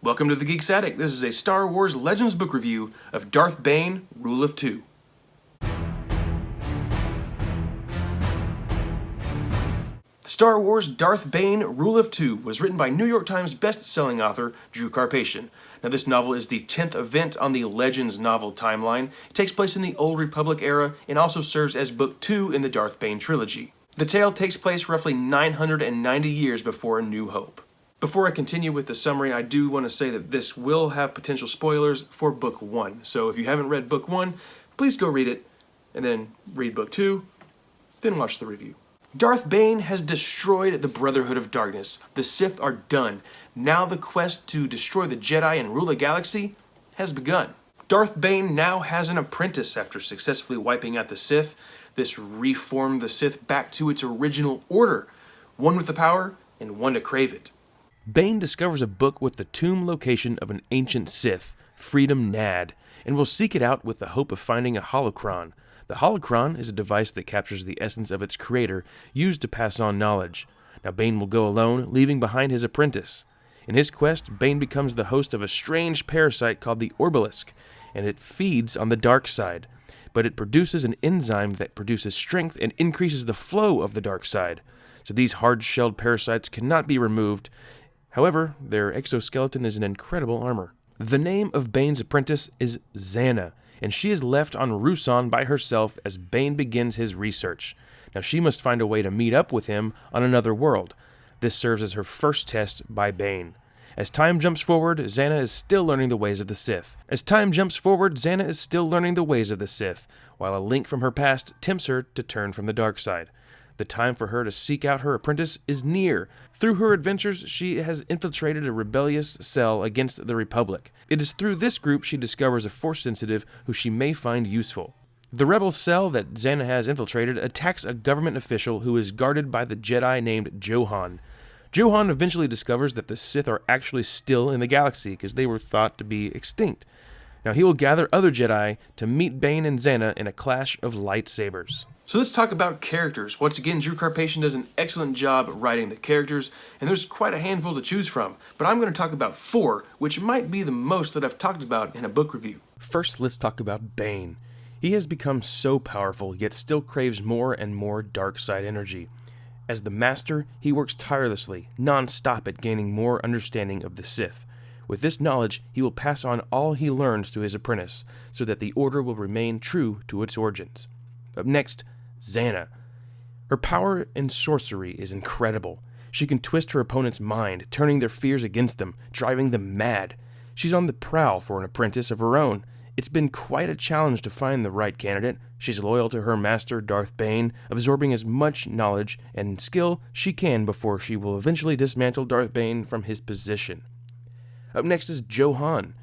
Welcome to the Geek's Attic. This is a Star Wars Legends book review of Darth Bane, Rule of Two. Star Wars Darth Bane, Rule of Two was written by New York Times best-selling author Drew Karpyshyn. Now, this novel is the 10th event on the Legends novel timeline. It takes place in the Old Republic era and also serves as book 2 in the Darth Bane trilogy. The tale takes place roughly 990 years before A New Hope. Before I continue with the summary, I do want to say that this will have potential spoilers for book 1. So if you haven't read book 1, please go read it, and then read book 2, then watch the review. Darth Bane has destroyed the Brotherhood of Darkness. The Sith are done. Now the quest to destroy the Jedi and rule the galaxy has begun. Darth Bane now has an apprentice after successfully wiping out the Sith. This reformed the Sith back to its original order, one with the power and one to crave it. Bane discovers a book with the tomb location of an ancient Sith, Freedom Nad, and will seek it out with the hope of finding a holocron. The holocron is a device that captures the essence of its creator, used to pass on knowledge. Now Bane will go alone, leaving behind his apprentice. In his quest, Bane becomes the host of a strange parasite called the Orbalisk, and it feeds on the dark side. But it produces an enzyme that produces strength and increases the flow of the dark side. So these hard-shelled parasites cannot be removed. However, their exoskeleton is an incredible armor. The name of Bane's apprentice is Zannah, and she is left on Ruusan by herself as Bane begins his research. Now she must find a way to meet up with him on another world. This serves as her first test by Bane. As time jumps forward, Zannah is still learning the ways of the Sith. While a link from her past tempts her to turn from the dark side. The time for her to seek out her apprentice is near. Through her adventures, she has infiltrated a rebellious cell against the Republic. It is through this group she discovers a Force sensitive who she may find useful. The rebel cell that Zannah has infiltrated attacks a government official who is guarded by the Jedi named Johan. Johan eventually discovers that the Sith are actually still in the galaxy because they were thought to be extinct. Now he will gather other Jedi to meet Bane and Zannah in a clash of lightsabers. So let's talk about characters. Once again, Drew Karpyshyn does an excellent job writing the characters, and there's quite a handful to choose from. But I'm going to talk about 4, which might be the most that I've talked about in a book review. First, let's talk about Bane. He has become so powerful, yet still craves more and more dark side energy. As the Master, he works tirelessly, non-stop at gaining more understanding of the Sith. With this knowledge, he will pass on all he learns to his apprentice, so that the Order will remain true to its origins. Up next, Zannah. Her power in sorcery is incredible. She can twist her opponent's mind, turning their fears against them, driving them mad. She's on the prowl for an apprentice of her own. It's been quite a challenge to find the right candidate. She's loyal to her master, Darth Bane, absorbing as much knowledge and skill she can before she will eventually dismantle Darth Bane from his position. Up next is Johan.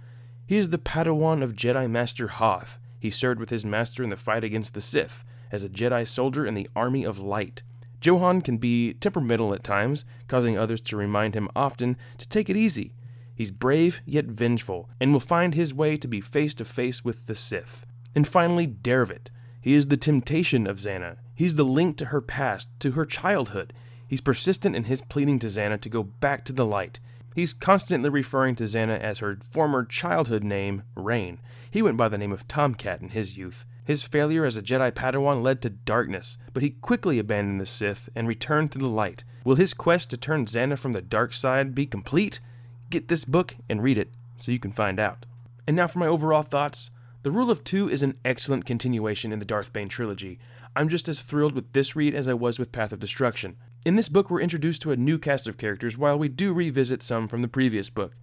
He is the Padawan of Jedi Master Hoth. He served with his master in the fight against the Sith, as a Jedi soldier in the Army of Light. Johan can be temperamental at times, causing others to remind him often to take it easy. He's brave yet vengeful, and will find his way to be face to face with the Sith. And finally, Dervit. He is the temptation of Zannah. He's the link to her past, to her childhood. He's persistent in his pleading to Zannah to go back to the light. He's constantly referring to Zannah as her former childhood name, Rain. He went by the name of Tomcat in his youth. His failure as a Jedi Padawan led to darkness, but he quickly abandoned the Sith and returned to the light. Will his quest to turn Zannah from the dark side be complete? Get this book and read it so you can find out. And now for my overall thoughts. The Rule of Two is an excellent continuation in the Darth Bane trilogy. I'm just as thrilled with this read as I was with Path of Destruction. In this book, we're introduced to a new cast of characters while we do revisit some from the previous book.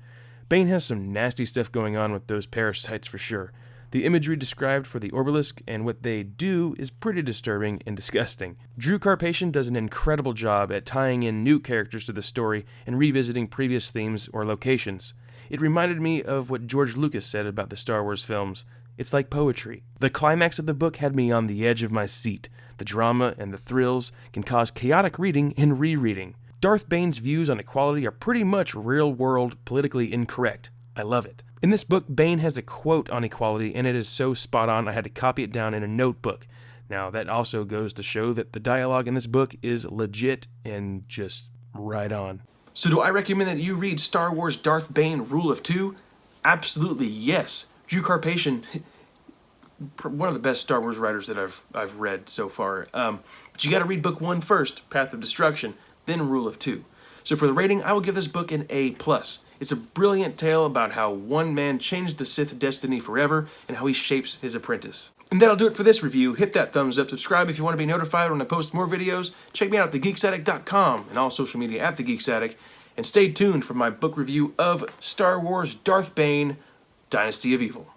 Bane has some nasty stuff going on with those parasites for sure. The imagery described for the Orbalisk and what they do is pretty disturbing and disgusting. Drew Karpyshyn does an incredible job at tying in new characters to the story and revisiting previous themes or locations. It reminded me of what George Lucas said about the Star Wars films. It's like poetry. The climax of the book had me on the edge of my seat. The drama and the thrills can cause chaotic reading and rereading. Darth Bane's views on equality are pretty much real-world, politically incorrect. I love it. In this book, Bane has a quote on equality, and it is so spot on I had to copy it down in a notebook. Now, that also goes to show that the dialogue in this book is legit and just right on. So do I recommend that you read Star Wars Darth Bane Rule of Two? Absolutely yes. Drew Karpyshyn, one of the best Star Wars writers that I've read so far. But you got to read book 1 first, Path of Destruction, then Rule of Two. So for the rating, I will give this book an A+. It's a brilliant tale about how one man changed the Sith destiny forever and how he shapes his apprentice. And that'll do it for this review. Hit that thumbs up, subscribe if you want to be notified when I post more videos. Check me out at thegeeksaddict.com and all social media at thegeeksaddict. And stay tuned for my book review of Star Wars Darth Bane, Dynasty of Evil.